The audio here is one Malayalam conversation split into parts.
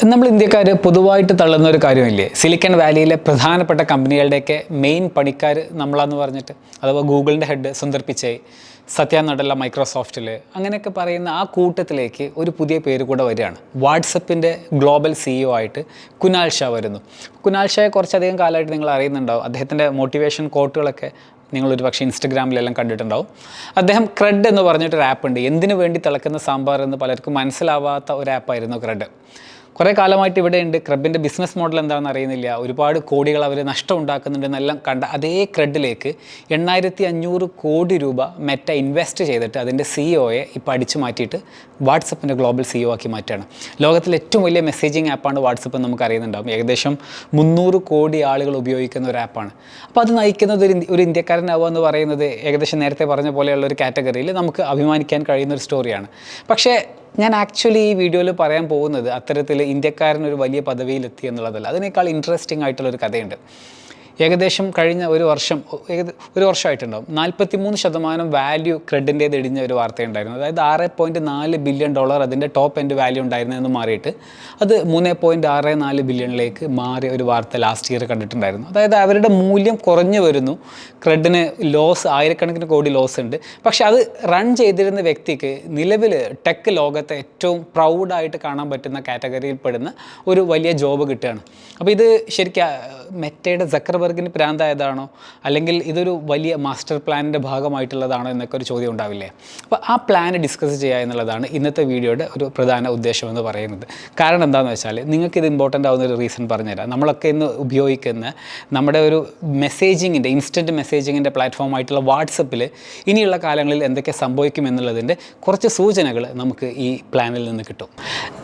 നമ്മൾ ഇന്ത്യക്കാർ പൊതുവായിട്ട് തള്ളുന്ന ഒരു കാര്യമില്ലേ, സിലിക്കൺ വാലിയിലെ പ്രധാനപ്പെട്ട കമ്പനികളുടെയൊക്കെ മെയിൻ പണിക്കാർ നമ്മളാന്ന് പറഞ്ഞിട്ട്. അഥവാ ഗൂഗിളിൻ്റെ ഹെഡ് സുന്ദർ പിച്ചൈ, സത്യ നടല്ല മൈക്രോസോഫ്റ്റിൽ, അങ്ങനെയൊക്കെ പറയുന്ന ആ കൂട്ടത്തിലേക്ക് ഒരു പുതിയ പേര് കൂടെ വരികയാണ്. വാട്സപ്പിൻ്റെ ഗ്ലോബൽ CEO ആയിട്ട് കുനാൽ ഷാ വരുന്നു. കുനാൽ ഷായെ കുറച്ചധികം കാലമായിട്ട് നിങ്ങൾ അറിയുന്നുണ്ടാവും. അദ്ദേഹത്തിൻ്റെ മോട്ടിവേഷൻ കോട്ടുകളൊക്കെ നിങ്ങളൊരു പക്ഷേ ഇൻസ്റ്റഗ്രാമിലെല്ലാം കണ്ടിട്ടുണ്ടാവും. അദ്ദേഹം ക്രെഡ് എന്ന് പറഞ്ഞിട്ടൊരു ആപ്പുണ്ട്. എന്തിനു വേണ്ടി തിളക്കുന്ന സാമ്പാർ എന്ന് പലർക്കും മനസ്സിലാവാത്ത ഒരു ആപ്പായിരുന്നു ക്രെഡ്. കുറേ കാലമായിട്ട് ഇവിടെയുണ്ട്. ക്രെഡിൻ്റെ ബിസിനസ് മോഡൽ എന്താണെന്ന് അറിയുന്നില്ല. ഒരുപാട് കോടികൾ അവർ നഷ്ടം ഉണ്ടാക്കുന്നുണ്ടെന്നെല്ലാം കണ്ട അതേ ക്രെഡിലേക്ക് 8500 കോടി രൂപ മെറ്റ ഇൻവെസ്റ്റ് ചെയ്തിട്ട് അതിൻ്റെ CEOയെ ഇപ്പോൾ അടിച്ചു മാറ്റിയിട്ട് വാട്സപ്പിൻ്റെ ഗ്ലോബൽ CEO ആക്കി മാറ്റുകയാണ്. ലോകത്തിലെ ഏറ്റവും വലിയ മെസ്സേജിങ് ആപ്പാണ് വാട്സപ്പ് എന്ന് നമുക്ക് അറിയുന്നുണ്ടാകും. ഏകദേശം 300 കോടി ആളുകൾ ഉപയോഗിക്കുന്ന ഒരു ആപ്പാണ്. അപ്പോൾ അത് നയിക്കുന്നത് ഒരു ഇന്ത്യക്കാരനാവുക എന്ന് പറയുന്നത് ഏകദേശം നേരത്തെ പറഞ്ഞ പോലെയുള്ള ഒരു കാറ്റഗറിയിൽ നമുക്ക് അഭിമാനിക്കാൻ കഴിയുന്ന ഒരു സ്റ്റോറിയാണ്. പക്ഷേ ഞാൻ ആക്ച്വലി ഈ വീഡിയോയിൽ പറയാൻ പോകുന്നത് അത്തരത്തിൽ ഇന്ത്യക്കാരനൊരു വലിയ പദവിയിലെത്തി എന്നുള്ളതല്ല. അതിനേക്കാൾ ഇൻട്രസ്റ്റിംഗ് ആയിട്ടുള്ളൊരു കഥയുണ്ട്. ഏകദേശം കഴിഞ്ഞ ഒരു വർഷമായിട്ടുണ്ടാവും 43% വാല്യൂ ക്രെഡിൻ്റേത് ഇടിഞ്ഞ ഒരു വാർത്തയുണ്ടായിരുന്നു. അതായത് $6.4 ബില്യൺ അതിൻ്റെ ടോപ്പ് എൻഡ് വാല്യൂ ഉണ്ടായിരുന്നതെന്ന് മാറിയിട്ട് അത് 3.64 ബില്യണിലേക്ക് മാറിയ ഒരു വാർത്ത ലാസ്റ്റ് ഇയർ കണ്ടിട്ടുണ്ടായിരുന്നു. അതായത് അവരുടെ മൂല്യം കുറഞ്ഞു വരുന്നു. ക്രെഡിന് ലോസ്, ആയിരക്കണക്കിന് കോടി ലോസ് ഉണ്ട്. പക്ഷെ അത് റൺ ചെയ്തിരുന്ന വ്യക്തിക്ക് നിലവിൽ ടെക് ലോകത്തെ ഏറ്റവും പ്രൗഡായിട്ട് കാണാൻ പറ്റുന്ന കാറ്റഗറിയിൽ പെടുന്ന ഒരു വലിയ ജോബ് കിട്ടുകയാണ്. അപ്പോൾ ഇത് ശരിക്കും മെറ്റയുടെ സക്കർബർഗിന് പ്രാന്തായതാണോ, അല്ലെങ്കിൽ ഇതൊരു വലിയ മാസ്റ്റർ പ്ലാനിൻ്റെ ഭാഗമായിട്ടുള്ളതാണോ എന്നൊക്കെ ഒരു ചോദ്യം ഉണ്ടാവില്ലേ. അപ്പോൾ ആ പ്ലാൻ ഡിസ്കസ് ചെയ്യുക എന്നുള്ളതാണ് ഇന്നത്തെ വീഡിയോയുടെ ഒരു പ്രധാന ഉദ്ദേശം എന്ന് പറയുന്നത്. കാരണം എന്താണെന്ന് വെച്ചാൽ നിങ്ങൾക്കിത് ഇമ്പോർട്ടൻ്റ് ആവുന്ന ഒരു റീസൺ പറഞ്ഞുതരാം. നമ്മളൊക്കെ ഇന്ന് ഉപയോഗിക്കുന്ന നമ്മുടെ ഒരു മെസ്സേജിങ്ങിൻ്റെ, ഇൻസ്റ്റൻറ്റ് മെസ്സേജിങ്ങിൻ്റെ പ്ലാറ്റ്ഫോമായിട്ടുള്ള വാട്സപ്പിൽ ഇനിയുള്ള കാലങ്ങളിൽ എന്തൊക്കെ സംഭവിക്കും എന്നുള്ളതിൻ്റെ കുറച്ച് സൂചനകൾ നമുക്ക് ഈ പ്ലാനിൽ നിന്ന് കിട്ടും.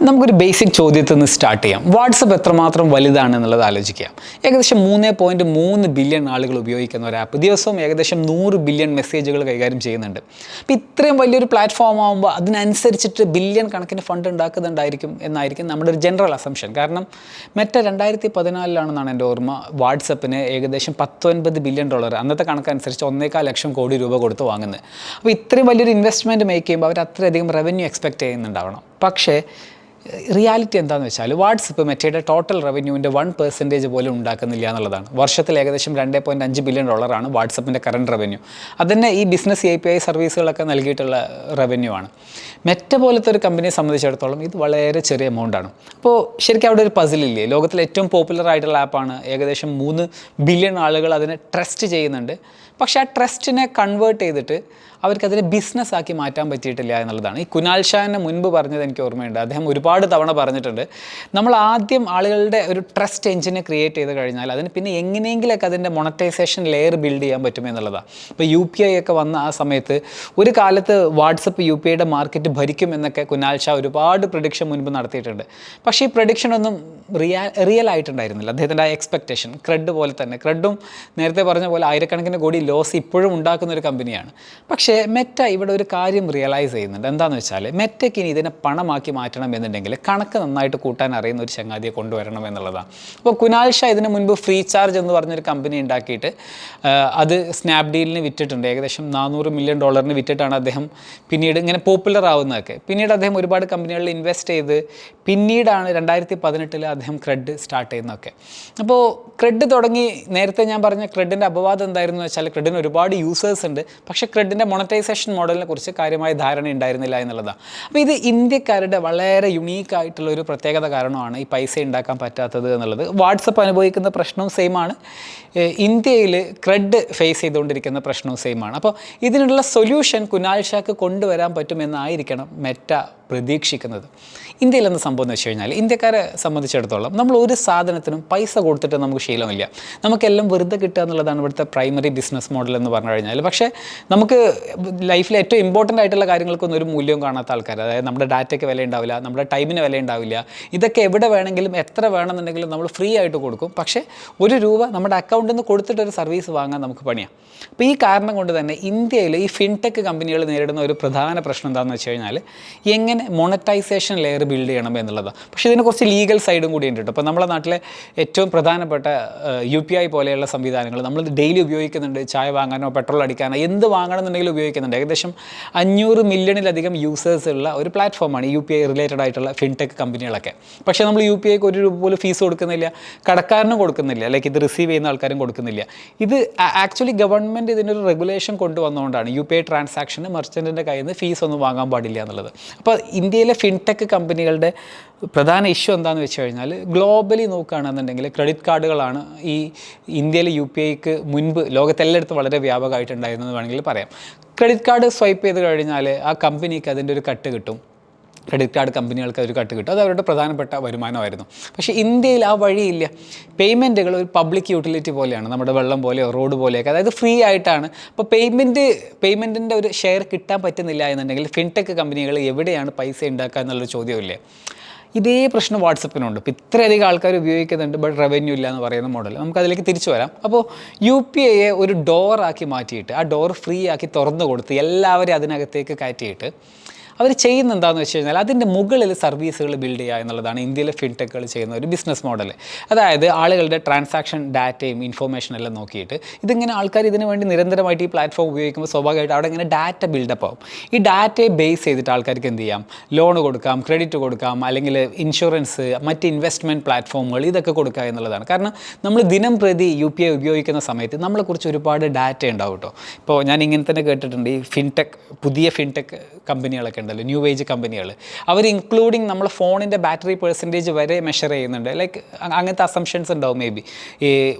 നമുക്കൊരു ബേസിക് ചോദ്യത്തിൽ നിന്ന് സ്റ്റാർട്ട് ചെയ്യാം. വാട്സപ്പ് എത്രമാത്രം വലുതാണ് എന്നുള്ളത് ആലോചിക്കാം. ഏകദേശം 3.3 ബില്യൺ ആളുകൾ ഉപയോഗിക്കുന്ന ഒരു ആപ്പ്. ദിവസവും ഏകദേശം 100 ബില്യൺ മെസ്സേജുകൾ കൈകാര്യം ചെയ്യുന്നുണ്ട്. അപ്പോൾ ഇത്രയും വലിയൊരു പ്ലാറ്റ്ഫോം ആകുമ്പോൾ അതിനനുസരിച്ചിട്ട് ബില്യൺ കണക്കിന് ഫണ്ട് ഉണ്ടാക്കുന്നുണ്ടായിരിക്കും എന്നായിരിക്കും നമ്മുടെ ഒരു ജനറൽ അസംഷൻ. കാരണം മെറ്റ 2014 എൻ്റെ ഓർമ്മ വാട്സപ്പിന് ഏകദേശം $19 ബില്യൺ, അന്നത്തെ കണക്കനുസരിച്ച് 1.25 ലക്ഷം കോടി രൂപ കൊടുത്ത് വാങ്ങുന്നത്. അപ്പോൾ ഇത്രയും വലിയൊരു ഇൻവെസ്റ്റ്മെൻറ്റ് മേക്ക് ചെയ്യുമ്പോൾ അവർ അത്രയധികം റവന്യൂ എക്സ്പെക്റ്റ് ചെയ്യുന്നുണ്ടാവണം. പക്ഷേ റിയാലിറ്റി എന്താണെന്ന് വെച്ചാൽ വാട്സപ്പ് മെറ്റയുടെ ടോട്ടൽ റവന്യൂവിൻ്റെ 1% പോലും ഉണ്ടാക്കുന്നില്ല എന്നുള്ളതാണ്. വർഷത്തിൽ ഏകദേശം $2.5 ബില്യൺ വാട്സപ്പിൻ്റെ കറണ്ട് റവന്യൂ. അതന്നെ ഈ ബിസിനസ് API സർവീസുകളൊക്കെ നൽകിയിട്ടുള്ള റവന്യൂ ആണ്. മെറ്റ പോലത്തെ ഒരു കമ്പനിയെ സംബന്ധിച്ചിടത്തോളം ഇത് വളരെ ചെറിയ എമൗണ്ടാണ്. അപ്പോൾ ശരിക്കും അവിടെ ഒരു പസിലില്ലേ. ലോകത്തിലെ ഏറ്റവും പോപ്പുലർ ആയിട്ടുള്ള ആപ്പാണ്. ഏകദേശം 3 ബില്യൺ ആളുകൾ അതിനെ ട്രസ്റ്റ് ചെയ്യുന്നുണ്ട്. പക്ഷേ ആ ട്രസ്റ്റിനെ കൺവേർട്ട് ചെയ്തിട്ട് അവർക്കതിനെ ബിസിനസ്സാക്കി മാറ്റാൻ പറ്റിയിട്ടില്ല എന്നുള്ളതാണ്. ഈ കുനാൽ ഷാനെ മുൻപ് പറഞ്ഞത് എനിക്ക് ഓർമ്മയുണ്ട്. അദ്ദേഹം ഒരുപാട് തവണ പറഞ്ഞിട്ടുണ്ട്, നമ്മൾ ആദ്യം ആളുകളുടെ ഒരു ട്രസ്റ്റ് എഞ്ചിനെ ക്രിയേറ്റ് ചെയ്ത് കഴിഞ്ഞാൽ അതിന് പിന്നെ എങ്ങനെയെങ്കിലൊക്കെ അതിൻ്റെ മൊണറ്റൈസേഷൻ ലെയർ ബിൽഡ് ചെയ്യാൻ പറ്റും എന്നുള്ളതാണ്. ഇപ്പോൾ UPI ഒക്കെ വന്ന ആ സമയത്ത് ഒരു കാലത്ത് വാട്സപ്പ് UPIയുടെ മാർക്കറ്റ് ഭരിക്കും എന്നൊക്കെ കുനാൽ ഷാ ഒരുപാട് പ്രഡിക്ഷൻ മുൻപ് നടത്തിയിട്ടുണ്ട്. പക്ഷേ ഈ പ്രഡിക്ഷനൊന്നും റിയൽ ആയിട്ടുണ്ടായിരുന്നില്ല. അദ്ദേഹത്തിൻ്റെ ആ എക്സ്പെക്റ്റേഷൻ. ക്രെഡ് പോലെ തന്നെ, ക്രെഡും നേരത്തെ പറഞ്ഞ പോലെ ആയിരക്കണക്കിന് കോടി ലോസ് ഇപ്പോഴും ഉണ്ടാക്കുന്ന ഒരു കമ്പനിയാണ്. പക്ഷേ മെറ്റ ഇവിടെ ഒരു കാര്യം റിയലൈസ് ചെയ്യുന്നുണ്ട്. എന്താണെന്ന് വെച്ചാൽ മെറ്റയ്ക്ക് ഇനി ഇതിനെ പണമാക്കി മാറ്റണം എന്നുണ്ടെങ്കിൽ കണക്ക് നന്നായിട്ട് കൂട്ടാൻ അറിയുന്ന ഒരു ചങ്ങാതിയെ കൊണ്ടുവരണം എന്നുള്ളതാണ്. അപ്പോൾ കുനാൽ ഷാ ഇതിന് മുൻപ് ഫ്രീ ചാർജ് എന്ന് പറഞ്ഞൊരു കമ്പനി ഉണ്ടാക്കിയിട്ട് അത് സ്നാപ്ഡീലിന് വിറ്റിട്ടുണ്ട്. ഏകദേശം $400 മില്യൺ വിറ്റിട്ടാണ് അദ്ദേഹം പിന്നീട് ഇങ്ങനെ പോപ്പുലർ ആവുന്നതൊക്കെ. പിന്നീട് അദ്ദേഹം ഒരുപാട് കമ്പനികളിൽ ഇൻവെസ്റ്റ് ചെയ്ത് പിന്നീടാണ് 2018 അദ്ദേഹം ക്രെഡ് സ്റ്റാർട്ട് ചെയ്യുന്നതൊക്കെ. അപ്പോൾ ക്രെഡ് തുടങ്ങി, നേരത്തെ ഞാൻ പറഞ്ഞ ക്രെഡിൻ്റെ അപവാദം എന്തായിരുന്നു വെച്ചാൽ ക്രെഡിന് ഒരുപാട് യൂസേഴ്സ് ഉണ്ട്, പക്ഷേ ക്രെഡിൻ്റെ മൊണറ്റൈസേഷൻ മോഡലിനെ കുറിച്ച് കാര്യമായ ധാരണ ഉണ്ടായിരുന്നില്ല എന്നുള്ളതാണ്. അപ്പോൾ ഇത് ഇന്ത്യക്കാരുടെ വളരെ യുണീക്കായിട്ടുള്ള ഒരു പ്രത്യേകത കാരണമാണ് ഈ പൈസ ഉണ്ടാക്കാൻ പറ്റാത്തത് എന്നുള്ളത്. വാട്സപ്പ് അനുഭവിക്കുന്ന പ്രശ്നവും സെയിമാണ്, ഇന്ത്യയിൽ ക്രെഡ് ഫേസ് ചെയ്തുകൊണ്ടിരിക്കുന്ന പ്രശ്നവും സെയിമാണ്. അപ്പോൾ ഇതിനുള്ള സൊല്യൂഷൻ കുനാൽ ഷാക്ക് കൊണ്ടുവരാൻ പറ്റുമെന്നായിരിക്കണം മെറ്റ പ്രതീക്ഷിക്കുന്നത്. ഇന്ത്യയിൽ എന്താ സംഭവം എന്ന് വെച്ച് കഴിഞ്ഞാൽ, ഇന്ത്യക്കാരെ സംബന്ധിച്ചിടത്തോളം നമ്മൾ ഒരു സാധനത്തിനും പൈസ കൊടുത്തിട്ട് നമുക്ക് ശീലമില്ല. നമുക്കെല്ലാം വെറുതെ കിട്ടുക എന്നുള്ളതാണ് ഇവിടുത്തെ പ്രൈമറി ബിസിനസ് മോഡൽ എന്ന് പറഞ്ഞു കഴിഞ്ഞാൽ. പക്ഷേ നമുക്ക് ലൈഫിൽ ഏറ്റവും ഇമ്പോർട്ടൻ്റ് ആയിട്ടുള്ള കാര്യങ്ങൾക്കൊന്നും ഒരു മൂല്യവും കാണാത്ത ആൾക്കാർ, അതായത് നമ്മുടെ ഡാറ്റയ്ക്ക് വില ഉണ്ടാവില്ല, നമ്മുടെ ടൈമിന് വില ഉണ്ടാവില്ല. ഇതൊക്കെ എവിടെ വേണമെങ്കിലും എത്ര വേണമെന്നുണ്ടെങ്കിലും നമ്മൾ ഫ്രീ ആയിട്ട് കൊടുക്കും. പക്ഷേ $1 നമ്മുടെ അക്കൗണ്ടിൽ നിന്ന് കൊടുത്തിട്ടൊരു സർവീസ് വാങ്ങാൻ നമുക്ക് പണിയാണ്. അപ്പോൾ ഈ കാരണം കൊണ്ട് തന്നെ ഇന്ത്യയിൽ ഈ ഫിൻടെക് കമ്പനികൾ നേരിടുന്ന ഒരു പ്രധാന പ്രശ്നം എന്താണെന്ന് വെച്ച് കഴിഞ്ഞാൽ എങ്ങനെ മൊണറ്റൈസേഷൻ ലെയർ ബിൽഡ് ചെയ്യണം എന്നുള്ളതാണ്. പക്ഷേ ഇതിന് കുറച്ച് ലീഗൽ സൈഡും കൂടി ഉണ്ട്. അപ്പോൾ നമ്മുടെ നാട്ടിലെ ഏറ്റവും പ്രധാനപ്പെട്ട UPI പോലെയുള്ള സംവിധാനങ്ങൾ നമ്മൾ ഡെയിലി ഉപയോഗിക്കുന്നുണ്ട്. ചായ വാങ്ങാനോ പെട്രോൾ അടിക്കാനോ എന്ത് വാങ്ങണമെന്നുണ്ടെങ്കിലും ഉപയോഗിക്കുന്നുണ്ട്. ഏകദേശം 500 മില്യണിലധികം യൂസേഴ്സ് ഉള്ള ഒരു പ്ലാറ്റ്ഫോമാണ് UPI റിലേറ്റഡ് ആയിട്ടുള്ള ഫിൻടെക് കമ്പനികളൊക്കെ. പക്ഷേ നമ്മൾ UPIക്ക് 1 രൂപ പോലും ഫീസ് കൊടുക്കുന്നില്ല, കടക്കാരനും കൊടുക്കുന്നില്ല, ലൈക്ക് ഇത് റിസീവ് ചെയ്യുന്ന ആൾക്കാരും കൊടുക്കുന്നില്ല. ഇത് ആക്ച്വലി ഗവൺമെൻറ് ഇതിനൊരു റെഗുലേഷൻ കൊണ്ടുവന്നുകൊണ്ടാണ് UPI ട്രാൻസാക്ഷന് മെർച്ചൻറ്റിൻ്റെ കയ്യിൽ നിന്ന് ഫീസ് ഒന്നും വാങ്ങാൻ പാടില്ല എന്നുള്ളത്. അപ്പോൾ ഇന്ത്യയിലെ ഫിൻടെക് കമ്പനികളുടെ പ്രധാന ഇഷ്യൂ എന്താണെന്ന് വെച്ച് കഴിഞ്ഞാൽ, ഗ്ലോബലി നോക്കുകയാണെന്നുണ്ടെങ്കിൽ ക്രെഡിറ്റ് കാർഡുകളാണ് ഈ ഇന്ത്യയിലെ UPIക്ക് മുൻപ് ലോകത്തെല്ലായിടത്തും വളരെ വ്യാപകമായിട്ടുണ്ടായിരുന്നെന്ന് വേണമെങ്കിൽ പറയാം. ക്രെഡിറ്റ് കാർഡ് സ്വൈപ്പ് ചെയ്ത് കഴിഞ്ഞാൽ ആ കമ്പനിക്ക് അതിൻ്റെ ഒരു കട്ട് കിട്ടും, ക്രെഡിറ്റ് കാർഡ് കമ്പനികൾക്ക് ഒരു കട്ട് കിട്ടും, അത് അവരുടെ പ്രധാനപ്പെട്ട വരുമാനമായിരുന്നു. പക്ഷേ ഇന്ത്യയിൽ ആ വഴിയില്ല. പേയ്മെൻറ്റുകൾ ഒരു പബ്ലിക് യൂട്ടിലിറ്റി പോലെയാണ്, നമ്മുടെ വെള്ളം പോലെയോ റോഡ് പോലെയൊക്കെ, അതായത് ഫ്രീ ആയിട്ടാണ്. അപ്പോൾ പേയ്മെൻറ്റിൻ്റെ ഒരു ഷെയർ കിട്ടാൻ പറ്റുന്നില്ല എന്നുണ്ടെങ്കിൽ ഫിൻടെക് കമ്പനികൾ എവിടെയാണ് പൈസ ഉണ്ടാക്കുക എന്നുള്ളൊരു ചോദ്യമില്ലേ. ഇതേ പ്രശ്നം വാട്സപ്പിനുണ്ട്. ഇപ്പോൾ ഇത്രയധികം ആൾക്കാർ ഉപയോഗിക്കുന്നുണ്ട്, ബട്ട് റവന്യൂ ഇല്ല എന്ന് പറയുന്ന മോഡൽ. നമുക്കതിലേക്ക് തിരിച്ചു വരാം. അപ്പോൾ UPIയെ ഒരു ഡോറാക്കി മാറ്റിയിട്ട്, ആ ഡോർ ഫ്രീ ആക്കി തുറന്നു കൊടുത്ത് എല്ലാവരും അതിനകത്തേക്ക് കയറ്റിയിട്ട് അവർ ചെയ്യുന്ന എന്താണെന്ന് വെച്ച് കഴിഞ്ഞാൽ അതിൻ്റെ മുകളിൽ സർവീസുകൾ ബിൽഡ് ചെയ്യുക എന്നുള്ളതാണ് ഇന്ത്യയിലെ ഫിൻടെക്കുകൾ ചെയ്യുന്ന ഒരു ബിസിനസ് മോഡൽ. അതായത് ആളുകളുടെ ട്രാൻസാക്ഷൻ ഡാറ്റയും ഇൻഫോർമേഷനും എല്ലാം നോക്കിയിട്ട് ഇതിങ്ങനെ ആൾക്കാർ ഇതിനു വേണ്ടി നിരന്തരമായിട്ട് ഈ പ്ലാറ്റ്ഫോം ഉപയോഗിക്കുമ്പോൾ സ്വാഭാവികമായിട്ട് അവിടെ ഇങ്ങനെ ഡാറ്റ ബിൽഡപ്പ് ആവും. ഈ ഡാറ്റയെ ബേസ് ചെയ്തിട്ട് ആൾക്കാർക്ക് എന്ത് ചെയ്യാം, ലോൺ കൊടുക്കാം, ക്രെഡിറ്റ് കൊടുക്കാം, അല്ലെങ്കിൽ ഇൻഷുറൻസ്, മറ്റ് ഇൻവെസ്റ്റ്മെൻറ്റ് പ്ലാറ്റ്ഫോമുകൾ ഇതൊക്കെ കൊടുക്കുക എന്നുള്ളതാണ്. കാരണം നമ്മൾ ദിനം പ്രതി UPI ഉപയോഗിക്കുന്ന സമയത്ത് നമ്മളെക്കുറിച്ച് ഒരുപാട് ഡാറ്റ ഉണ്ടാവും കേട്ടോ. ഇപ്പോൾ ഞാൻ ഇങ്ങനെ തന്നെ കേട്ടിട്ടുണ്ട്, ഈ പുതിയ ഫിൻടെക് കമ്പനികളൊക്കെ ഉണ്ടല്ലോ, ന്യൂ ഏജ് കമ്പനികൾ, അവർ ഇൻക്ലൂഡിങ് നമ്മളെ ഫോണിൻ്റെ ബാറ്ററി പെർസെൻറ്റേജ് വരെ മെഷർ ചെയ്യുന്നുണ്ട്. ലൈക്ക് അങ്ങനത്തെ അസംഷൻസ് ഉണ്ടാവും. മേ ബി ഈ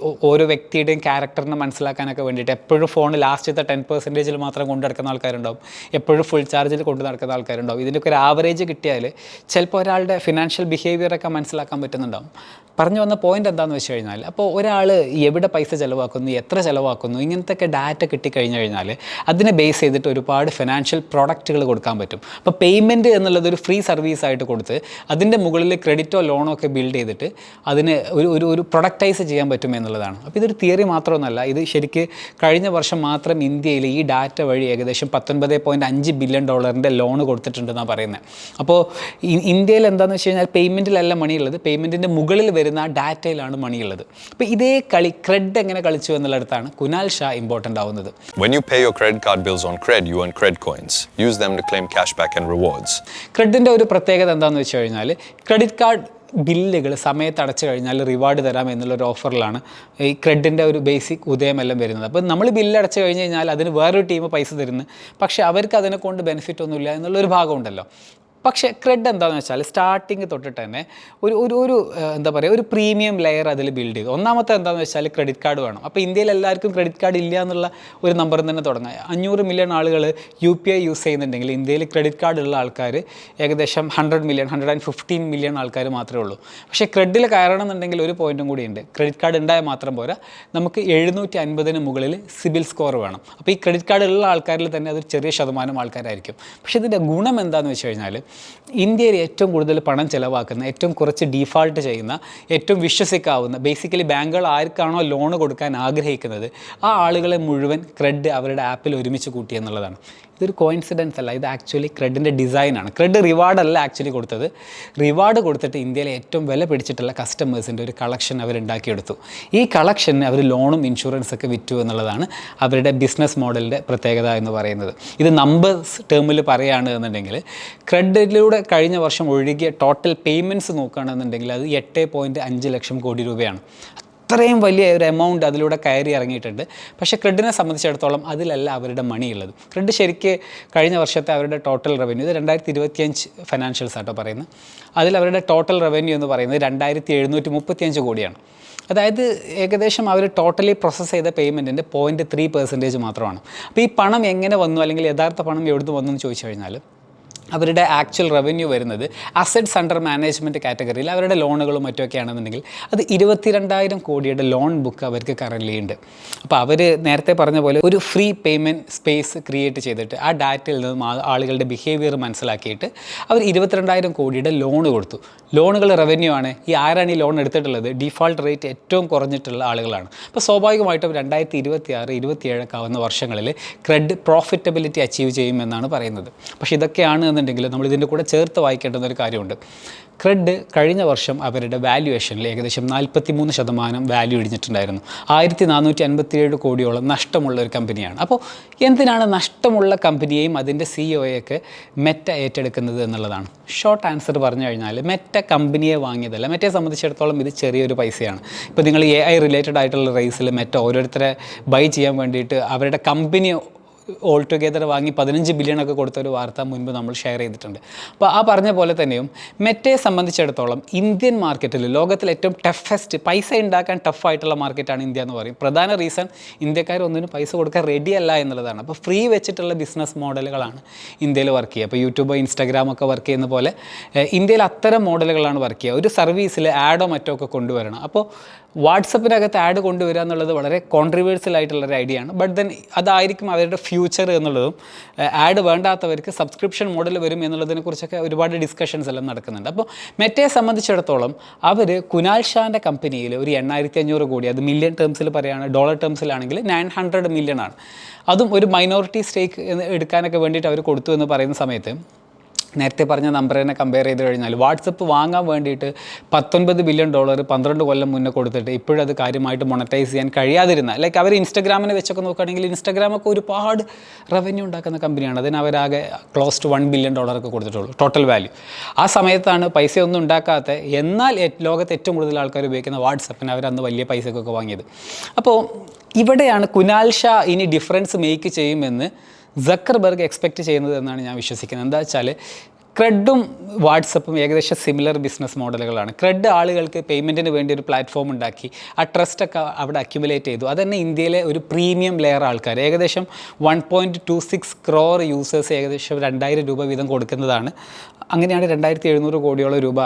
ഓരോ വ്യക്തിയുടെയും ക്യാരക്ടറിനെ മനസ്സിലാക്കാനൊക്കെ വേണ്ടിയിട്ട് എപ്പോഴും ഫോൺ ലാസ്റ്റത്തെ 10% മാത്രം കൊണ്ടു നടക്കുന്ന ആൾക്കാരുണ്ടാവും, എപ്പോഴും ഫുൾ ചാർജിൽ കൊണ്ടു നടക്കുന്ന ആൾക്കാരുണ്ടാവും. ഇതിൻ്റെയൊക്കെ ഒരു ആവറേജ് കിട്ടിയാൽ ചിലപ്പോൾ ഒരാളുടെ ഫിനാൻഷ്യൽ ബിഹേവിയറൊക്കെ മനസ്സിലാക്കാൻ പറ്റുന്നുണ്ടാവും. പറഞ്ഞു വന്ന പോയിൻ്റ് എന്താണെന്ന് വെച്ച് കഴിഞ്ഞാൽ, അപ്പോൾ ഒരാൾ എവിടെ പൈസ ചിലവാക്കുന്നു, എത്ര ചിലവാക്കുന്നു, ഇങ്ങനത്തെയൊക്കെ ഡാറ്റ കിട്ടിക്കഴിഞ്ഞു കഴിഞ്ഞാൽ അതിനെ ബേസ് ചെയ്തിട്ട് ഒരുപാട് ഫിനാൻഷ്യൽ പ്രോഡക്റ്റുകൾ കൊടുക്കാൻ പറ്റും. അപ്പോൾ പേയ്മെൻറ്റ് എന്നുള്ളത് ഒരു ഫ്രീ സർവീസായിട്ട് കൊടുത്ത് അതിൻ്റെ മുകളിൽ ക്രെഡിറ്റോ ലോണോ ഒക്കെ ബിൽഡ് ചെയ്തിട്ട് അതിന് ഒരു പ്രൊഡക്റ്റൈസ് ചെയ്യാൻ പറ്റും എന്നുള്ളതാണ്. അപ്പോൾ ഇതൊരു തിയറി മാത്രമൊന്നുമല്ല, ഇത് ശരിക്ക് കഴിഞ്ഞ വർഷം മാത്രം ഇന്ത്യയിൽ ഈ ഡാറ്റ വഴി ഏകദേശം $19.5 ബില്യൺ ലോൺ കൊടുത്തിട്ടുണ്ടെന്നാണ് പറയുന്നത്. അപ്പോൾ ഇന്ത്യയിൽ എന്താണെന്ന് വെച്ച് കഴിഞ്ഞാൽ പേയ്മെൻറ്റിലല്ല മണിയുള്ളത്, പേയ്മെൻറ്റിൻ്റെ മുകളിൽ വരുന്ന ഡാറ്റയിലാണ് മണിയുള്ളത്. അപ്പോൾ ഇതേ കളി ക്രെഡ് എങ്ങനെ കളിച്ചു എന്നുള്ളിടത്താണ് കുനാൽ ഷാ ഇമ്പോർട്ടൻ്റ് ആവുന്നത്. When you pay your credit card bills on Cred, you earn Cred coins. Use them to claim cashback and rewards. ക്രെഡിൻ്റെ ഒരു പ്രത്യേകത എന്താണെന്ന് വെച്ച് കഴിഞ്ഞാൽ, ക്രെഡിറ്റ് കാർഡ് ബില്ലുകൾ സമയത്ത് അടച്ചു കഴിഞ്ഞാൽ റിവാർഡ് തരാം എന്നുള്ളൊരു ഓഫറിലാണ് ഈ ക്രെഡിൻ്റെ ഒരു ബേസിക് ഉദയമെല്ലാം വരുന്നത്. അപ്പോൾ നമ്മൾ ബില്ല് അടച്ചു കഴിഞ്ഞ് കഴിഞ്ഞാൽ അതിന് വേറൊരു ടീം പൈസ തരുന്നു, പക്ഷേ അവർക്ക് അതിനെ കൊണ്ട് ബെനിഫിറ്റ് ഒന്നുമില്ല എന്നുള്ളൊരു ഭാഗമുണ്ടല്ലോ. പക്ഷേ ക്രെഡ് എന്താണെന്ന് വെച്ചാൽ സ്റ്റാർട്ടിങ് തൊട്ടിട്ട് തന്നെ ഒരു എന്താ പറയുക, ഒരു പ്രീമിയം ലെയർ അതിൽ ബിൽഡ് ചെയ്തു. ഒന്നാമത്തെ എന്താണെന്ന് വെച്ചാൽ ക്രെഡിറ്റ് കാർഡ് വേണം. അപ്പോൾ ഇന്ത്യയിൽ എല്ലാവർക്കും ക്രെഡിറ്റ് കാർഡ് ഇല്ല എന്നുള്ള ഒരു നമ്പറിൽ തന്നെ തുടങ്ങാം. 500 മില്യൺ ആളുകൾ UPI യൂസ് ചെയ്യുന്നുണ്ടെങ്കിൽ ഇന്ത്യയിൽ ക്രെഡിറ്റ് കാർഡ് ഉള്ള ആൾക്കാർ ഏകദേശം 115 മില്യൺ ആൾക്കാർ മാത്രമേ ഉള്ളൂ. പക്ഷേ ക്രെഡിൽ കയറണമെന്നുണ്ടെങ്കിൽ ഒരു പോയിൻറ്റും കൂടിയുണ്ട്. ക്രെഡിറ്റ് കാർഡ് ഉണ്ടായാൽ മാത്രം പോരാ, നമുക്ക് 750 മുകളിൽ സിബിൽ സ്കോർ വേണം. അപ്പോൾ ഈ ക്രെഡിറ്റ് കാർഡ് ഉള്ള ആൾക്കാരിൽ തന്നെ അതൊരു ചെറിയ ശതമാനം ആൾക്കാരായിരിക്കും. പക്ഷേ ഇതിൻ്റെ ഗുണം എന്താണെന്ന് വെച്ച് കഴിഞ്ഞാൽ, ഇന്ത്യയിൽ ഏറ്റവും കൂടുതൽ പണം ചിലവാക്കുന്ന, ഏറ്റവും കുറച്ച് ഡീഫാൾട്ട് ചെയ്യുന്ന, ഏറ്റവും വിശ്വസിക്കാവുന്ന, ബേസിക്കലി ബാങ്കുകൾ ആർക്കാണോ ലോൺ കൊടുക്കാൻ ആഗ്രഹിക്കുന്നത് ആ ആളുകളെ മുഴുവൻ ക്രെഡ് അവരുടെ ആപ്പിൽ ഒരുമിച്ച് കൂട്ടി എന്നുള്ളതാണ്. ഇതൊരു കോയിൻസിഡൻസ് അല്ല, ഇത് ആക്ച്വലി ക്രെഡിൻ്റെ ഡിസൈനാണ്. ക്രെഡ് റിവാർഡല്ല ആക്ച്വലി കൊടുത്തത്. റിവാർഡ് കൊടുത്തിട്ട് ഇന്ത്യയിലെ ഏറ്റവും വില പിടിച്ചിട്ടുള്ള കസ്റ്റമേഴ്സിൻ്റെ ഒരു കളക്ഷൻ അവരുണ്ടാക്കിയെടുത്തു. ഈ കളക്ഷന് അവർ ലോണും ഇൻഷുറൻസൊക്കെ വിറ്റു എന്നുള്ളതാണ് അവരുടെ ബിസിനസ് മോഡലിൻ്റെ പ്രത്യേകത എന്ന് പറയുന്നത്. ഇത് നമ്പേഴ്സ് ടേമിൽ പറയുകയാണ് എന്നുണ്ടെങ്കിൽ, ക്രെഡിലൂടെ കഴിഞ്ഞ വർഷം ഒഴുകിയ ടോട്ടൽ പേയ്മെൻറ്റ്സ് നോക്കുകയാണെന്നുണ്ടെങ്കിൽ അത് 8.5 ലക്ഷം കോടി രൂപയാണ്. അത്രയും വലിയ ഒരു എമൗണ്ട് അതിലൂടെ കയറി ഇറങ്ങിയിട്ടുണ്ട്. പക്ഷേ ക്രെഡിനെ സംബന്ധിച്ചിടത്തോളം അതിലല്ല അവരുടെ മണി ഉള്ളത്. ക്രെഡ് ശരിക്ക് കഴിഞ്ഞ വർഷത്തെ അവരുടെ ടോട്ടൽ റവന്യൂ, ഇത് 2025 ഫിനാൻഷ്യൽസ് ആട്ടോ പറയുന്നത്, അതിൽ അവരുടെ ടോട്ടൽ റവന്യൂ എന്ന് പറയുന്നത് 2735 കോടിയാണ്. അതായത് ഏകദേശം അവർ ടോട്ടലി പ്രോസസ്സ് ചെയ്ത പേയ്മെൻറ്റിൻ്റെ 0.3% മാത്രമാണ്. അപ്പോൾ ഈ പണം എങ്ങനെ വന്നു, അല്ലെങ്കിൽ യഥാർത്ഥ പണം എവിടുന്ന് വന്നു എന്ന് ചോദിച്ചു കഴിഞ്ഞാൽ, അവരുടെ ആക്ച്വൽ റവന്യൂ വരുന്നത് അസറ്റ്സ് അണ്ടർ മാനേജ്മെൻറ്റ് കാറ്റഗറിയിൽ അവരുടെ ലോണുകളും മറ്റുമൊക്കെ ആണെന്നുണ്ടെങ്കിൽ അത് 22,000 കോടിയുടെ ലോൺ ബുക്ക് അവർക്ക് കറൻലി ഉണ്ട്. അപ്പോൾ അവർ നേരത്തെ പറഞ്ഞ പോലെ ഒരു ഫ്രീ പേയ്മെൻറ്റ് സ്പേസ് ക്രിയേറ്റ് ചെയ്തിട്ട് ആ ഡാറ്റയിൽ നിന്നും ആളുകളുടെ ബിഹേവിയർ മനസ്സിലാക്കിയിട്ട് അവർ 22,000 കോടിയുടെ ലോൺ കൊടുത്തു. ലോണുകൾ റവന്യൂ ആണ്. ഈ ആരാണ് ഈ ലോൺ എടുത്തിട്ടുള്ളത്? ഡിഫോൾട്ട് റേറ്റ് ഏറ്റവും കുറഞ്ഞിട്ടുള്ള ആളുകളാണ്. അപ്പോൾ സ്വാഭാവികമായിട്ടും 2026, 2027 ആവുന്ന വർഷങ്ങളിൽ ക്രെഡ് പ്രോഫിറ്റബിലിറ്റി അച്ചീവ് ചെയ്യുമെന്നാണ് പറയുന്നത്. പക്ഷേ ഇതൊക്കെയാണ് എന്നുണ്ടെങ്കിൽ നമ്മൾ ഇതിൻ്റെ കൂടെ ചേർത്ത് വായിക്കേണ്ടുന്ന ഒരു കാര്യമുണ്ട്. ക്രെഡ് കഴിഞ്ഞ വർഷം അവരുടെ വാല്യുവേഷനിൽ ഏകദേശം 43% വാല്യൂ ഇടിഞ്ഞിട്ടുണ്ടായിരുന്നു. 1457 കോടിയോളം നഷ്ടമുള്ള ഒരു കമ്പനിയാണ്. അപ്പോൾ എന്തിനാണ് നഷ്ടമുള്ള കമ്പനിയെയും അതിൻ്റെ സിഇഒയൊക്കെ മെറ്റ ഏറ്റെടുക്കുന്നത് എന്നുള്ളതാണ് ഷോർട്ട് ആൻസർ പറഞ്ഞു കഴിഞ്ഞാൽ. മെറ്റ കമ്പനിയെ വാങ്ങിയതല്ല. മെറ്റയെ സംബന്ധിച്ചിടത്തോളം ഇത് ചെറിയൊരു പൈസയാണ്. ഇപ്പോൾ നിങ്ങൾ AI റിലേറ്റഡ് ആയിട്ടുള്ള റേസിൽ മെറ്റ ഓരോരുത്തരെ ബൈ ചെയ്യാൻ വേണ്ടിയിട്ട് അവരുടെ കമ്പനി ഓൾ ടുഗെദർ വാങ്ങി 15 ബില്യണൊക്കെ കൊടുത്ത ഒരു വാർത്ത മുൻപ് നമ്മൾ ഷെയർ ചെയ്തിട്ടുണ്ട്. അപ്പോൾ ആ പറഞ്ഞ പോലെ തന്നെയും മെറ്റയെ സംബന്ധിച്ചിടത്തോളം ഇന്ത്യൻ മാർക്കറ്റിൽ ലോകത്തിൽ ഏറ്റവും ടഫസ്റ്റ് പൈസ ഉണ്ടാക്കാൻ ടഫായിട്ടുള്ള മാർക്കറ്റാണ് ഇന്ത്യ എന്ന് പറയും. പ്രധാന റീസൺ ഇന്ത്യക്കാർ ഒന്നിനും പൈസ കൊടുക്കാൻ റെഡിയല്ല എന്നുള്ളതാണ്. അപ്പോൾ ഫ്രീ വെച്ചിട്ടുള്ള ബിസിനസ് മോഡലുകളാണ് ഇന്ത്യയിൽ വർക്ക് ചെയ്യുക. അപ്പോൾ യൂട്യൂബ് ഇൻസ്റ്റാഗ്രാമൊക്കെ വർക്ക് ചെയ്യുന്ന പോലെ ഇന്ത്യയിൽ അത്തരം മോഡലുകളാണ് വർക്ക് ചെയ്യുക. ഒരു സർവീസിൽ ആഡോ മറ്റോ ഒക്കെ കൊണ്ടുവരണം. അപ്പോൾ വാട്സപ്പിനകത്ത് ആഡ് കൊണ്ടുവരിക എന്നുള്ളത് വളരെ കോൺട്രിവേഴ്സ്യൽ ആയിട്ടുള്ളൊരു ഐഡിയ ആണ്. ബട്ട് ദെൻ അതായിരിക്കും അവരുടെ ഫ്യൂച്ചർ എന്നുള്ളതും ആഡ് വേണ്ടാത്തവർക്ക് സബ്സ്ക്രിപ്ഷൻ മോഡൽ വരും എന്നുള്ളതിനെക്കുറിച്ചൊക്കെ ഒരുപാട് ഡിസ്കഷൻസ് എല്ലാം നടക്കുന്നുണ്ട്. അപ്പോൾ മെറ്റയെ സംബന്ധിച്ചിടത്തോളം അവർ കുനാൽ ഷാൻ്റെ കമ്പനിയിൽ ഒരു 8500 കോടി, അത് മില്യൺ ടേംസിൽ പറയുകയാണ്, ഡോളർ ടേംസിലാണെങ്കിൽ 900 മില്യൺ ആണ്. അതും ഒരു മൈനോറിറ്റി സ്റ്റേക്ക് എടുക്കാനൊക്കെ വേണ്ടിയിട്ട് അവർ കൊടുത്തു എന്ന് പറയുന്ന സമയത്ത് നേരത്തെ പറഞ്ഞ നമ്പറിനെ കമ്പയർ ചെയ്ത് കഴിഞ്ഞാൽ വാട്സപ്പ് വാങ്ങാൻ വേണ്ടിയിട്ട് $19 ബില്യൺ 12 കൊല്ലം മുന്നേ കൊടുത്തിട്ട് ഇപ്പോഴത് കാര്യമായിട്ട് മൊണറ്റൈസ് ചെയ്യാൻ കഴിയാതിരുന്ന, ലൈക്ക് അവർ ഇൻസ്റ്റഗ്രാമിനെ വെച്ചൊക്കെ നോക്കുകയാണെങ്കിൽ ഇൻസ്റ്റഗ്രാമൊക്കെ ഒരുപാട് റവന്യൂ ഉണ്ടാക്കുന്ന കമ്പനിയാണ്. അതിന് അവരാകെ ക്ലോസ് ടു $1 ബില്യൺ ഒക്കെ കൊടുത്തിട്ടുള്ളൂ ടോട്ടൽ വാല്യൂ. ആ സമയത്താണ് പൈസയൊന്നും ഉണ്ടാക്കാത്ത എന്നാൽ ലോകത്ത് ഏറ്റവും കൂടുതൽ ആൾക്കാർ ഉപയോഗിക്കുന്ന വാട്സപ്പിന് അവരന്ന് വലിയ പൈസക്കൊക്കെ വാങ്ങിയത്. അപ്പോൾ ഇവിടെയാണ് കുനാൽ ഷാ ഇനി ഡിഫറൻസ് മേക്ക് ചെയ്യുമെന്ന് സക്കർബർഗ് എക്സ്പെക്റ്റ് ചെയ്യുന്നത് എന്നാണ് ഞാൻ വിശ്വസിക്കുന്നത്. എന്താ വെച്ചാൽ ക്രെഡും വാട്സപ്പും ഏകദേശം സിമിലർ ബിസിനസ് മോഡലുകളാണ്. ക്രെഡ് ആളുകൾക്ക് പേയ്മെൻറ്റിന് വേണ്ടി ഒരു പ്ലാറ്റ്ഫോം ഉണ്ടാക്കി ആ ട്രസ്റ്റൊക്കെ അവിടെ അക്യുമുലേറ്റ് ചെയ്തു. അതന്നെ ഇന്ത്യയിലെ ഒരു പ്രീമിയം ലെയർ ആൾക്കാർ ഏകദേശം 1.26 crore യൂസേഴ്സ് ഏകദേശം 2000 രൂപ വീതം കൊടുക്കുന്നതാണ്. അങ്ങനെയാണ് 2700 കോടിയോളം രൂപ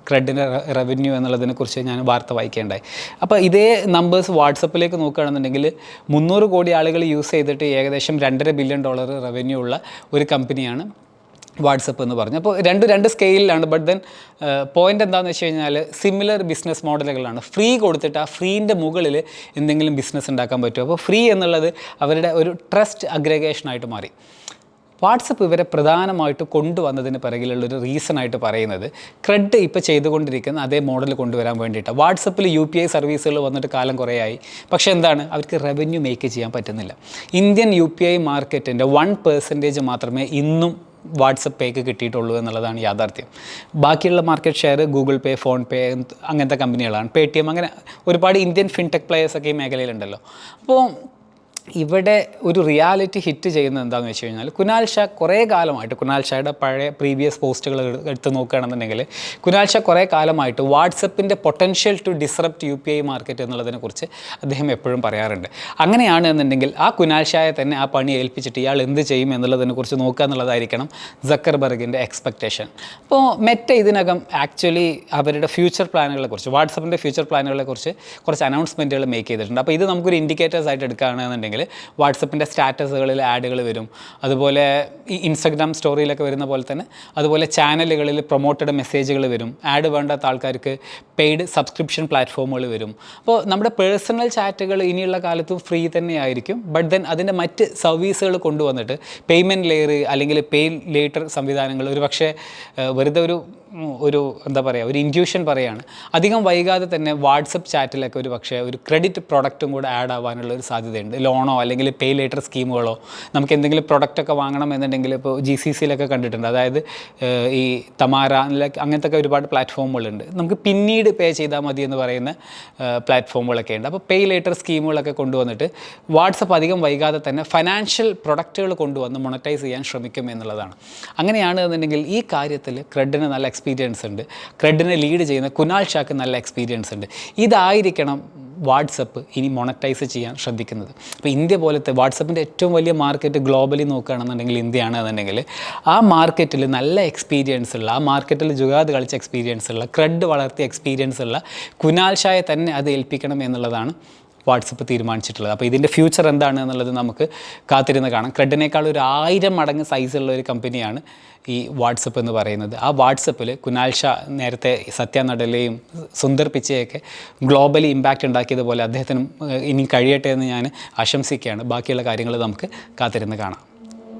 ക്രെഡിൻ്റെ റവന്യൂ എന്നുള്ളതിനെക്കുറിച്ച് ഞാൻ വാർത്ത വായിക്കേണ്ടായി. അപ്പോൾ ഇതേ നമ്പേഴ്സ് വാട്സപ്പിലേക്ക് നോക്കുകയാണെന്നുണ്ടെങ്കിൽ 300 കോടി ആളുകൾ യൂസ് ചെയ്തിട്ട് ഏകദേശം $2.5 ബില്യൺ റവന്യൂ ഉള്ള ഒരു കമ്പനിയാണ് വാട്സപ്പ് എന്ന് പറഞ്ഞു. അപ്പോൾ രണ്ട് സ്കെയിലാണ്. ബട്ട് ദെൻ പോയിൻ്റ് എന്താണെന്ന് വെച്ച് കഴിഞ്ഞാൽ സിമിലർ ബിസിനസ് മോഡലുകളാണ്. ഫ്രീ കൊടുത്തിട്ട് ആ ഫ്രീൻ്റെ മുകളിൽ എന്തെങ്കിലും ബിസിനസ് ഉണ്ടാക്കാൻ പറ്റുമോ. അപ്പോൾ ഫ്രീ എന്നുള്ളത് അവരുടെ ഒരു ട്രസ്റ്റ് അഗ്രഗേഷനായിട്ട് മാറി. വാട്സപ്പ് ഇവരെ പ്രധാനമായിട്ട് കൊണ്ടുവന്നതിന് പിറകിലുള്ളൊരു റീസണായിട്ട് പറയുന്നത് ക്രെഡ് ഇപ്പോൾ ചെയ്തുകൊണ്ടിരിക്കുന്ന അതേ മോഡൽ കൊണ്ടുവരാൻ വേണ്ടിയിട്ടാണ്. വാട്സപ്പിൽ UPI സർവീസുകൾ വന്നിട്ട് കാലം കുറേയായി. പക്ഷേ എന്താണ്, അവർക്ക് റവന്യൂ മേക്ക് ചെയ്യാൻ പറ്റുന്നില്ല. ഇന്ത്യൻ UPI മാർക്കറ്റിൻ്റെ 1% മാത്രമേ ഇന്നും വാട്സപ്പ് പേക്ക് കിട്ടിയിട്ടുള്ളൂ എന്നുള്ളതാണ് യാഥാർത്ഥ്യം. ബാക്കിയുള്ള മാർക്കറ്റ് ഷെയർ ഗൂഗിൾ പേ, ഫോൺ പേ അങ്ങനത്തെ കമ്പനികളാണ്. പേടിഎം അങ്ങനെ ഒരുപാട് ഇന്ത്യൻ ഫിൻടെക് പ്ലേയേഴ്സൊക്കെ ഈ മേഖലയിലുണ്ടല്ലോ. അപ്പോൾ ഇവിടെ ഒരു റിയാലിറ്റി ഹിറ്റ് ചെയ്യുന്നത് എന്താണെന്ന് വെച്ച് കഴിഞ്ഞാൽ കുനാൽ ഷാ കുറേ കാലമായിട്ട്, കുനാൽ ഷായുടെ പഴയ പ്രീവിയസ് പോസ്റ്റുകൾ എടുത്ത് നോക്കുകയാണെന്നുണ്ടെങ്കിൽ കുനാൽ ഷാ കുറേ കാലമായിട്ട് വാട്സപ്പിൻ്റെ potential to disrupt UPI market എന്നുള്ളതിനെക്കുറിച്ച് അദ്ദേഹം എപ്പോഴും പറയാറുണ്ട്. അങ്ങനെയാണ് എന്നുണ്ടെങ്കിൽ ആ കുനാൽ ഷായെ തന്നെ ആ പണി ഏൽപ്പിച്ചിട്ട് ഇയാൾ എന്ത് ചെയ്യും എന്നുള്ളതിനെക്കുറിച്ച് നോക്കുക എന്നുള്ളതായിരിക്കണം സക്കർബർഗിൻ്റെ എക്സ്പെക്റ്റേഷൻ. അപ്പോൾ മെറ്റ ഇതിനകം ആക്ച്വലി അവരുടെ ഫ്യൂച്ചർ പ്ലാനുകളെക്കുറിച്ച്, വാട്സപ്പിൻ്റെ ഫ്യൂച്ചർ പ്ലാനുകളെക്കുറിച്ച് കുറച്ച് അനൗൺസ്മെൻറ്റുകൾ മേക്ക് ചെയ്തിട്ടുണ്ട്. അപ്പോൾ ഇത് നമുക്കൊരു ഇൻഡിക്കേറ്റേഴ്സ് ആയിട്ട് എടുക്കുകയാണെന്നുണ്ടെങ്കിൽ വാട്സപ്പിൻ്റെ സ്റ്റാറ്റസുകളിൽ ആഡുകൾ വരും. അതുപോലെ ഈ ഇൻസ്റ്റഗ്രാം സ്റ്റോറിയിലൊക്കെ വരുന്ന പോലെ തന്നെ അതുപോലെ ചാനലുകളിൽ പ്രൊമോട്ടഡ് മെസ്സേജുകൾ വരും. ആഡ് വേണ്ടാത്ത ആൾക്കാർക്ക് പെയ്ഡ് സബ്സ്ക്രിപ്ഷൻ പ്ലാറ്റ്ഫോമുകൾ വരും. അപ്പോൾ നമ്മുടെ പേഴ്സണൽ ചാറ്റുകൾ ഇനിയുള്ള കാലത്തും ഫ്രീ തന്നെയായിരിക്കും. ബട്ട് ദെൻ അതിൻ്റെ മറ്റ് സർവീസുകൾ കൊണ്ടുവന്നിട്ട് പേയ്മെൻറ്റ് ലെയർ അല്ലെങ്കിൽ പേ ലേറ്റർ സംവിധാനങ്ങൾ ഒരു പക്ഷേ വെറുതെ ഒരു എന്താ പറയുക, ഒരു ഇൻറ്റ്യൂഷൻ പറയുകയാണ്, അധികം വൈകാതെ തന്നെ വാട്സപ്പ് ചാറ്റിലൊക്കെ ഒരു പക്ഷേ ഒരു ക്രെഡിറ്റ് പ്രൊഡക്റ്റും കൂടെ ആഡ് ആവാനുള്ള ഒരു സാധ്യതയുണ്ട്. ലോണോ അല്ലെങ്കിൽ പേ ലേറ്റർ സ്കീമുകളോ നമുക്ക് എന്തെങ്കിലും പ്രൊഡക്റ്റൊക്കെ വാങ്ങണം എന്നുണ്ടെങ്കിൽ ഇപ്പോൾ GCCയിലൊക്കെ കണ്ടിട്ടുണ്ട്. അതായത് ഈ തമാര അങ്ങനത്തെ ഒക്കെ ഒരുപാട് പ്ലാറ്റ്ഫോമുകളുണ്ട്. നമുക്ക് പിന്നീട് പേ ചെയ്താൽ മതി എന്ന് പറയുന്ന പ്ലാറ്റ്ഫോമുകളൊക്കെ ഉണ്ട്. അപ്പോൾ പേ ലേറ്റർ സ്കീമുകളൊക്കെ കൊണ്ടുവന്നിട്ട് വാട്സപ്പ് അധികം വൈകാതെ തന്നെ ഫൈനാൻഷ്യൽ പ്രൊഡക്റ്റുകൾ കൊണ്ടുവന്ന് മൊണറ്റൈസ് ചെയ്യാൻ ശ്രമിക്കും എന്നുള്ളതാണ്. അങ്ങനെയാണ് എന്നുണ്ടെങ്കിൽ ഈ കാര്യത്തിൽ ക്രെഡിന് നല്ല എക്സ്പീരിയൻസ് ഉണ്ട്. ക്രെഡിനെ ലീഡ് ചെയ്യുന്ന കുനാൽ ഷാക്ക് നല്ല എക്സ്പീരിയൻസ് ഉണ്ട്. ഇതായിരിക്കണം വാട്സപ്പ് ഇനി മൊണറ്റൈസ് ചെയ്യാൻ ശ്രദ്ധിക്കുന്നത്. അപ്പോൾ ഇന്ത്യ പോലത്തെ വാട്സപ്പിൻ്റെ ഏറ്റവും വലിയ മാർക്കറ്റ് ഗ്ലോബലി നോക്കുകയാണെന്നുണ്ടെങ്കിൽ ഇന്ത്യയാണ് എന്നുണ്ടെങ്കിൽ ആ മാർക്കറ്റിൽ നല്ല എക്സ്പീരിയൻസ് ഉള്ള, ആ മാർക്കറ്റിൽ ജുഗാദ് കളിച്ച എക്സ്പീരിയൻസ് ഉള്ള, ക്രെഡ് വളർത്തിയ എക്സ്പീരിയൻസ് ഉള്ള കുനാൽ ഷായെ തന്നെ അത് ഏൽപ്പിക്കണം എന്നുള്ളതാണ് വാട്സപ്പ് തീരുമാനിച്ചിട്ടുള്ളത്. അപ്പോൾ ഇതിൻ്റെ ഫ്യൂച്ചർ എന്താണ് എന്നുള്ളത് നമുക്ക് കാത്തിരുന്ന് കാണാം. ക്രെഡിനേക്കാൾ ഒരു 1000 മടങ്ങ് സൈസുള്ള ഒരു കമ്പനിയാണ് ഈ വാട്സപ്പ് എന്ന് പറയുന്നത്. ആ വാട്സപ്പിൽ കുനാൽ ഷാ നേരത്തെ സത്യ നടലയും സുന്ദർ പിച്ചയൊക്കെ ഗ്ലോബലി ഇമ്പാക്റ്റ് ഉണ്ടാക്കിയതുപോലെ അദ്ദേഹത്തിനും ഇനി കഴിയട്ടെ എന്ന് ഞാൻ ആശംസിക്കുകയാണ്. ബാക്കിയുള്ള കാര്യങ്ങൾ നമുക്ക് കാത്തിരുന്ന് കാണാം.